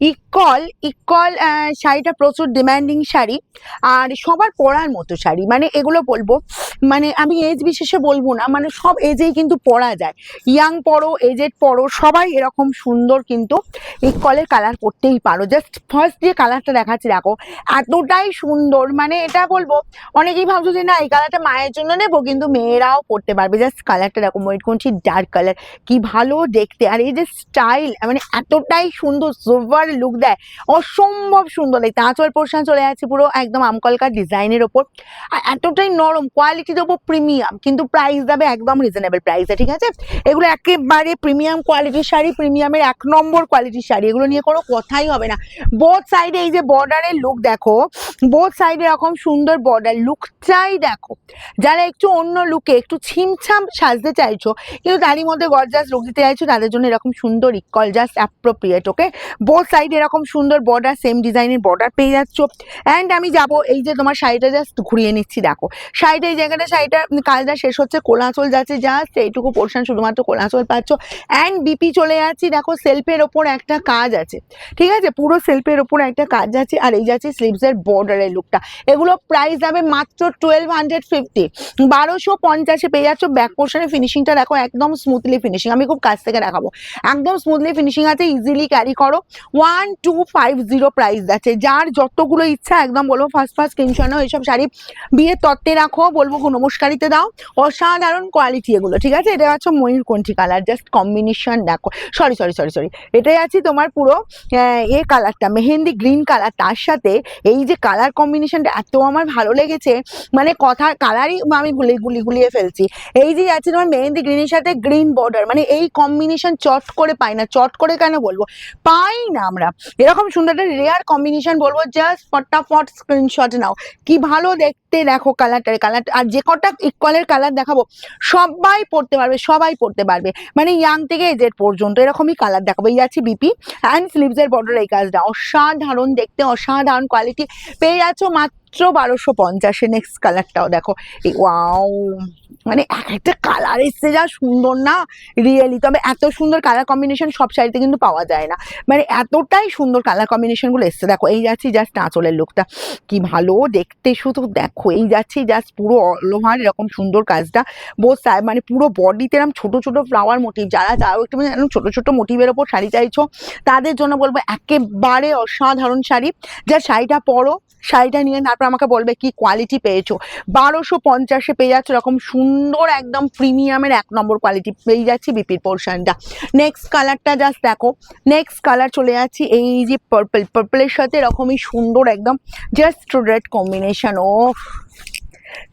Equal equal শাড়িটা প্রচুর demanding sari, আর সবার পরার মতো শাড়ি। মানে এগুলো বলবো, মানে আমি এজ বিশেষে বলবো না, মানে সব এজেই কিন্তু পরা যায়। ইয়াং পরো, এজেড পরো, সবাই এরকম সুন্দর কিন্তু ইকলের কালার পরতেই পারো। জাস্ট ফার্স্ট যে কালারটা দেখাচ্ছি দেখো, এতটাই সুন্দর। মানে এটা বলবো, অনেকেই ভাবছো যে না এই কালারটা মায়ের জন্য নেবো, কিন্তু মেয়েরাও পরতে পারবে। জাস্ট কালারটা দেখো, ময়ূরকণ্ঠী ডার্ক কালার, কি ভালো দেখতে। আর এই যে স্টাইল, মানে এতটাই সুন্দর, সোভার লুক দেয়, অসম্ভব সুন্দর দেখতে। আঁচল পোর্শন চলে যাচ্ছে পুরো একদম আমকলকা ডিজাইনের ওপর, আর এতটাই নরম, কোয়ালিটি দেবো প্রিমিয়াম, কিন্তু প্রাইস দেবে একদম রিজনেবল প্রাইসে, ঠিক আছে? এগুলো একেবারে প্রিমিয়াম কোয়ালিটির শাড়ি, প্রিমিয়ামের 1 নম্বর কোয়ালিটির শাড়ি, এগুলো নিয়ে কোনো কথাই হবে না। বোথ সাইডে এই যে বর্ডারের লুক দেখো, বোথ সাইডে এরকম সুন্দর বর্ডার, লুকটাই দেখো। যারা একটু অন্য লুকে একটু ছিমছাম সাজতে চাইছো, কিন্তু তারই মধ্যে গর্জাস লুক দিতে চাইছো, তাদের জন্য এরকম সুন্দর ইকল জাস্ট অ্যাপ্রোপ্রিয়েট। ওকে, বোথ সাইড এরকম সুন্দর বর্ডার, সেম ডিজাইনের বর্ডার পেয়ে যাচ্ছ। অ্যান্ড আমি যাবো এই যে তোমার শাড়িটা জাস্ট ঘুরিয়ে নিচ্ছি, দেখো শাড়িটা এই জায়গাটা, শাড়িটা কাজটা শেষ হচ্ছে, কোলাঁচল যাচ্ছে, জাস্ট এইটুকু পোর্শন শুধুমাত্র কোলাঁচল পাচ্ছ। অ্যান্ড বিপি চলে যাচ্ছি, দেখো সেলফের ওপর একটা কাজ আছে, ঠিক আছে? পুরো সেলফের ওপর একটা কাজ যাচ্ছে, আর এই যাচ্ছে স্লিভসের বর্ডারের লুকটা। এগুলো প্রাইস যাবে মাত্র 1250, 1250 পেয়ে যাচ্ছ। ব্যাক পোর্শনের ফিনিশিংটা দেখো, একদম স্মুথলি ফিনিশিং, আমি খুব কাছ থেকে দেখাবো, একদম স্মুথলি ফিনিশিং আছে, ইজিলি ক্যারি করো। 1250 প্রাইস যাচ্ছে। যার যতগুলো ইচ্ছা একদম বলবো ফার্স্ট স্ক্রিনশট নাও। এইসব শাড়ি বিয়ের তত্ত্বে রাখো, বলবো নমস্কারিতে দাও, অসাধারণ কোয়ালিটি এগুলো, ঠিক আছে? এটা হচ্ছে ময়ূরকণ্ঠী কালার, জাস্ট কম্বিনেশন দেখো, সরি সরি সরি সরি এটাই আছে তোমার পুরো এ কালারটা মেহেন্দি গ্রিন কালার, তার সাথে এই যে কালার কম্বিনেশনটা এত আমার ভালো লেগেছে, মানে কথা কালারই আমি গুলিয়ে ফেলছি। এই যে আছে তোমার মেহেন্দি গ্রিনের সাথে গ্রিন বর্ডার, মানে এই কম্বিনেশন চট করে পাই না, চট করে কেন বলবো, পাই না আমরা এরকম সুন্দর একটা রেয়ার কম্বিনেশন, বলবো জাস্ট ফটাফট স্ক্রিনশট নাও। কি ভালো দেখতে দেখো কালারটা, আর যে কটা ইকুয়ালের কালার দেখাবো সবাই পড়তে পারবে, সবাই পড়তে পারবে, মানে ইয়াং থেকে এজেড পর্যন্ত এরকমই কালার দেখাবো। এই যাচ্ছি বিপি অ্যান্ড স্লিভসের বর্ডার, এই কাজটা অসাধারণ দেখতে, অসাধারণ কোয়ালিটি পেয়ে যাচ্ছ মাত্র 1250। নেক্সট কালারটাও দেখো, এই ওয়াও, মানে এক একটা কালার এসছে যা সুন্দর না রিয়েলি। তবে এত সুন্দর কালার কম্বিনেশন সব শাড়িতে কিন্তু পাওয়া যায় না, মানে এতটাই সুন্দর কালার কম্বিনেশন গুলো এসছে। দেখো এই যাচ্ছি জাস্ট আঁচলের লুকটা, কি ভালো দেখতে শুধু দেখো। এই যাচ্ছি জাস্ট পুরো অল ওভার এরকম সুন্দর কাজটা, বোথ সাইড, মানে পুরো বডিতে এরকম ছোট ছোট ফ্লাওয়ার মোটিভ। যারা যাও একটু এরকম ছোট ছোট মোটিভের ওপর শাড়ি চাইছো, তাদের জন্য বলবো একেবারে অসাধারণ শাড়ি। যা শাড়িটা পরো, শাড়িটা নিয়ে তারপর আমাকে বলবে কি কোয়ালিটি পেয়েছো। 1250 পেয়ে যাচ্ছে এরকম সুন্দর একদম প্রিমিয়ামের 1 নম্বর কোয়ালিটি পেয়ে যাচ্ছি বিপির পোর্শনটা। নেক্সট কালারটা জাস্ট দেখো, নেক্সট কালার চলে যাচ্ছি এই যে পার্পলের সাথে এরকমই সুন্দর একদম জাস্ট রেড কম্বিনেশন। ও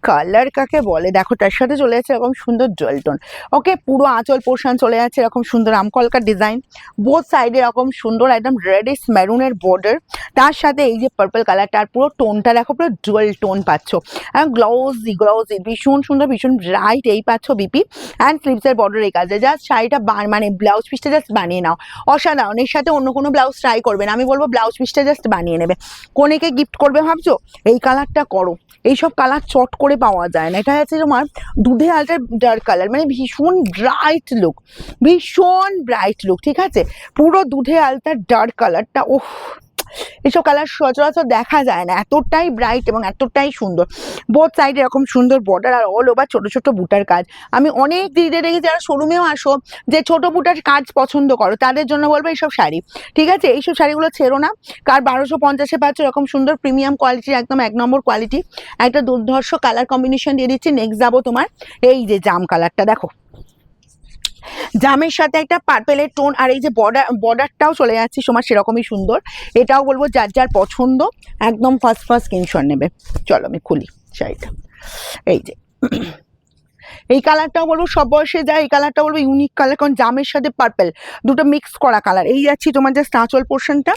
কালার কাকে বলে দেখো, তার সাথে চলে যাচ্ছে এরকম সুন্দর জুয়েল টোন। ওকে, পুরো আঁচল পোর্শন চলে যাচ্ছে এরকম সুন্দর আমকলকার ডিজাইন, বোথ সাইডে এরকম সুন্দর একদম রেডিশ মেরুনের বর্ডার, তার সাথে এই যে পার্পল কালারটার পুরো টোনটা দেখো, পুরো জুয়েল টোন পাচ্ছ, গ্লৌজি গ্লৌজি ভীষণ সুন্দর, ভীষণ ব্রাইট এই পাচ্ছ বিপি। অ্যান্ড স্লিভসের বর্ডার এই কাজে, জাস্ট শাড়িটা মানে ব্লাউজ পিসটা জাস্ট বানিয়ে নাও, অসাধারণ। এর সাথে অন্য কোনো ব্লাউজ ট্রাই করবে না, আমি বলবো ব্লাউজ পিসটা জাস্ট বানিয়ে নেবে। কোনেকে গিফট করবে ভাবছো, এই কালারটা করো। এইসব কালার চট করে পাওয়া যায় না। এটা হচ্ছে তোমার দুধে আলটার ডার্ক কালার, মানে ভীষণ ব্রাইট লুক, ভীষণ ব্রাইট লুক, ঠিক আছে? পুরো দুধে আলতার ডার্ক কালারটা, ওহ এইসব কালার সচরাচর দেখা যায় না, এতটাই ব্রাইট এবং এতটাই সুন্দর। বোথ সাইড এরকম সুন্দর বর্ডার, আর অল ওভার ছোট ছোট বুটার কাজ। আমি অনেক দিদিদের দেখেছি যারা শোরুমেও আসো, যে ছোট বুটার কাজ পছন্দ করো, তাদের জন্য বলবো এইসব শাড়ি, ঠিক আছে? এইসব শাড়িগুলো ছেড়ো না, কার 1250 পাচ্ছ এরকম সুন্দর প্রিমিয়াম কোয়ালিটির একদম 1 নম্বর কোয়ালিটি। একটা দুর্ধর্ষ কালার কম্বিনেশন দিয়ে দিচ্ছি। নেক্সট যাবো তোমার এই যে জাম কালারটা, দেখো জামের সাথে একটা পার্পেলের টোন, আর এই যে বর্ডারটাও চলে যাচ্ছে তোমার সেরকমই সুন্দর। এটাও বলবো যার যার পছন্দ একদম ফার্স্ট স্ক্রিনশট নেবে। চলো আমি খুলি শাড়িটা, এই যে এই কালারটাও বলবো সব বয়সে যায়, এই কালারটা বলবো ইউনিক কালার, কারণ জামের সাথে পার্পেল দুটো মিক্স করা কালার। এই যাচ্ছি তোমার জাস্ট আঁচল পোর্শনটা,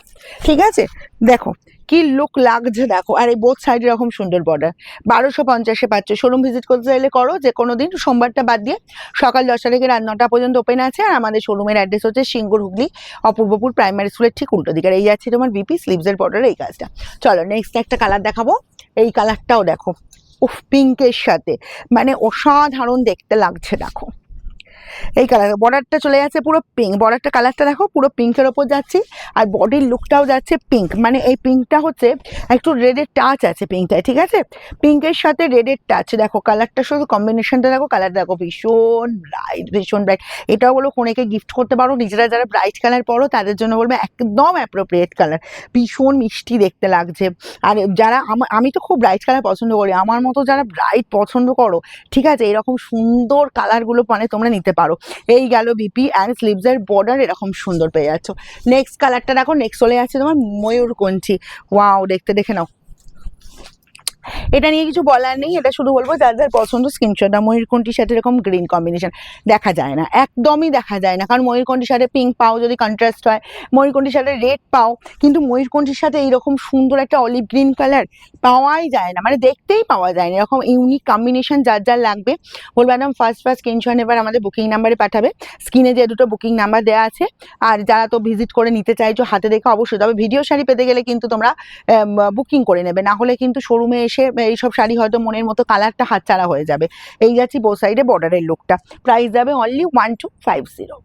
ঠিক আছে? দেখো কি লুক লাগছে দেখো, আর এই বোথ সাইড এরকম সুন্দর বর্ডার। 1250 পাচ্ছ। শোরুম ভিজিট করতে চাইলে করো, যে কোনো দিন, সোমবারটা বাদ দিয়ে সকাল 10টা থেকে রাত 9টা পর্যন্ত ওপেন আছে। আর আমাদের শোরুমের অ্যাড্রেস হচ্ছে সিঙ্গুর, হুগলি, অপূর্বপুর প্রাইমারি স্কুলের ঠিক উল্টো দিকে। এই যাচ্ছে তোমার বিপি স্লিভসের বর্ডার এই কাজটা। চলো নেক্সট একটা কালার দেখাবো, এই কালারটাও দেখো, উফ পিঙ্কের সাথে, মানে অসাধারণ দেখতে লাগছে দেখো। এই কালার বর্ডারটা চলে যাচ্ছে পুরো পিঙ্ক, বর্ডারটা কালারটা দেখো পুরো পিঙ্কের ওপর যাচ্ছি, আর বডির লুকটাও যাচ্ছে পিঙ্ক, মানে এই পিঙ্কটা হচ্ছে একটু রেডের টাচ আছে পিঙ্কটায়, ঠিক আছে, পিঙ্কের সাথে রেডের টাচ, দেখো কালারটা শুধু কম্বিনেশনটা দেখো, কালার দেখো ভীষণ ব্রাইট, ভীষণ ব্রাইট। এটাও বলো কোনেকে গিফট করতে পারো, নিজেরা যারা ব্রাইট কালার পরো তাদের জন্য বলবো একদম অ্যাপ্রোপ্রিয়েট কালার, ভীষণ মিষ্টি দেখতে লাগছে। আর যারা আমি তো খুব ব্রাইট কালার পছন্দ করি, আমার মতো যারা ব্রাইট পছন্দ করো, ঠিক আছে, এরকম সুন্দর কালারগুলো মানে তোমরা নিতে পারো। এই গেল বিপি অ্যান্ড স্লিভসের বর্ডার এরকম সুন্দর পেয়ে যাচ্ছ। নেক্সট কালারটা দেখো, নেক্সট চলে যাচ্ছে তোমার ময়ূরকণ্ঠী। ওয়াও, দেখে নাও, এটা নিয়ে কিছু বলার নেই, এটা শুধু বলবো যার যার পছন্দ স্ক্রিনশট। আর ময়ূরকণ্ঠীর সাথে এরকম গ্রিন কম্বিনেশন দেখা যায় না, একদমই দেখা যায় না, কারণ ময়ূরকণ্ঠীর সাথে পিঙ্ক পাও যদি কন্ট্রাস্ট হয়, ময়ূরকণ্ঠীর সাথে রেড পাও, কিন্তু ময়ূরকণ্ঠীর সাথে এইরকম সুন্দর একটা অলিভ গ্রিন কালার পাওয়াই যায় না, মানে দেখতেই পাওয়া যায় না। এরকম ইউনিক কম্বিনেশন যার যার লাগবে বলবো একদম ফার্স্ট স্ক্রিনশট এবার আমাদের বুকিং নাম্বারে পাঠাবে, স্ক্রিনে যে দুটো বুকিং নাম্বার দেওয়া আছে। আর যারা তো ভিজিট করে নিতে চাইছো হাতে দেখে অবশ্যই, তবে ভিডিও শাড়ি পেতে গেলে কিন্তু তোমরা বুকিং করে নেবে, না হলে কিন্তু শোরুমে এসে এইসব শাড়ি হয়তো মনের মতো কালারটা হাতছাড়া হয়ে যাবে। এই যাচ্ছি বোথ সাইডে বর্ডারের লুকটা, প্রাইস যাবে অনলি 1250।